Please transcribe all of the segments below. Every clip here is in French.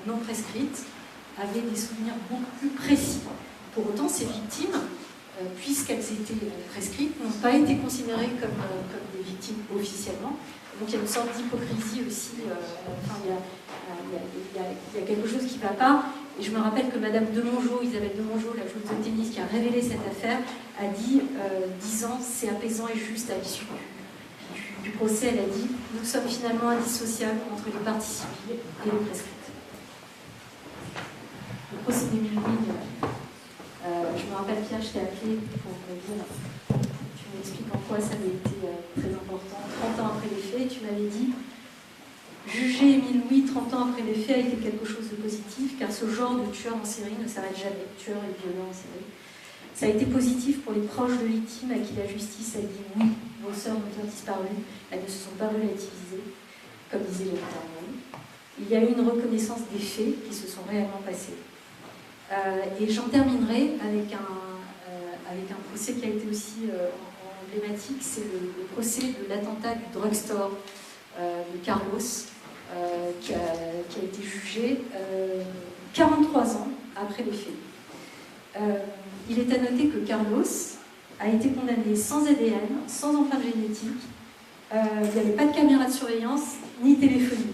non prescrites avaient des souvenirs beaucoup plus précis. Pour autant, ces victimes, puisqu'elles étaient prescrites, n'ont pas été considérées comme des victimes officiellement. Donc il y a une sorte d'hypocrisie aussi, il y a quelque chose qui ne va pas. Et je me rappelle que Madame Demongeot, Isabelle Demongeot, la joueuse de tennis qui a révélé cette affaire, a dit 10 ans, c'est apaisant et juste à l'issue du procès. Elle a dit nous sommes finalement indissociables entre les parties civiles et les prescrites. Le procès d'Émile Louis, je me rappelle, Pierre, je t'ai appelé pour me dire, tu m'expliques en quoi ça avait été très important. 30 ans après les faits, tu m'avais dit juger Émile Louis 30 ans après les faits a été quelque chose de positif, car ce genre de tueur en série ne s'arrête jamais, tueur et violent en série. Ça a été positif pour les proches de victimes à qui la justice a dit oui, vos sœurs ont bien disparu, elles ne se sont pas relativisées, comme disait Léon Tarnay. Il y a eu une reconnaissance des faits qui se sont réellement passés. Et j'en terminerai avec un procès qui a été aussi emblématique, c'est le procès de l'attentat du drugstore de Carlos, qui a été jugé 43 ans après les faits. Il est à noter que Carlos a été condamné sans ADN, sans empreinte génétique, il n'y avait pas de caméra de surveillance, ni téléphonie.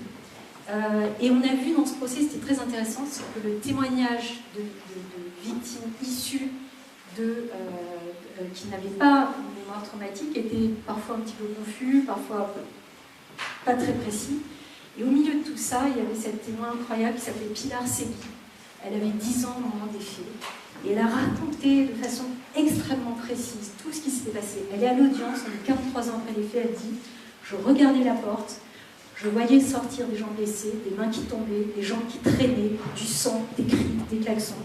Et on a vu dans ce procès, c'était très intéressant, c'est que le témoignage de victimes issues qui n'avaient pas une mémoire traumatique était parfois un petit peu confus, parfois pas très précis. Et au milieu de tout ça, il y avait cette témoin incroyable qui s'appelait Pilar Segui. Elle avait 10 ans au moment des faits. Et elle a raconté de façon extrêmement précise tout ce qui s'était passé. Elle est à l'audience, on est 43 ans après les faits, elle dit « Je regardais la porte, je voyais sortir des gens blessés, des mains qui tombaient, des gens qui traînaient, du sang, des cris, des klaxons.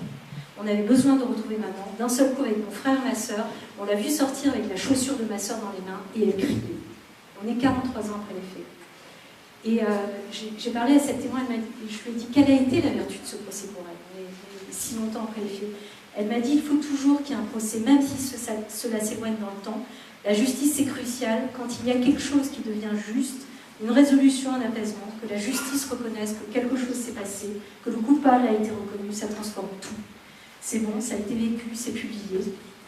On avait besoin de retrouver maman. D'un seul coup, avec mon frère et ma sœur, on l'a vue sortir avec la chaussure de ma sœur dans les mains et elle criait. On est 43 ans après les faits. » Et j'ai parlé à cette témoin, je lui ai dit quelle a été la vertu de ce procès pour elle, si longtemps après les faits. Elle m'a dit il faut toujours qu'il y ait un procès, même si cela s'éloigne dans le temps. La justice, c'est crucial. Quand il y a quelque chose qui devient juste, une résolution, un apaisement, que la justice reconnaisse que quelque chose s'est passé, que le coupable a été reconnu, ça transforme tout. C'est bon, ça a été vécu, c'est publié.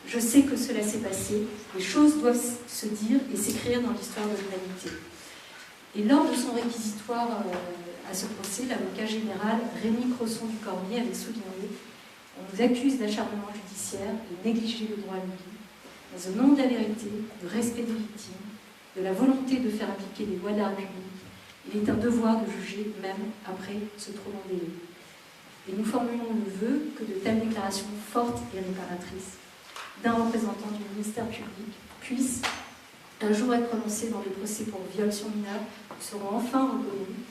Je sais que cela s'est passé. Les choses doivent se dire et s'écrire dans l'histoire de l'humanité. Et lors de son réquisitoire à ce procès, l'avocat général Rémi Cresson du Cormier avait souligné « On nous accuse d'acharnement judiciaire, de négliger le droit à l'oubli, mais au nom de la vérité, du respect des victimes, de la volonté de faire appliquer les lois de la République, il est un devoir de juger même après ce trop long délai. Et nous formulons le vœu que de telles déclarations fortes et réparatrices d'un représentant du ministère public puissent un jour être prononcées dans les procès pour viol sur mineurs seront enfin reconnus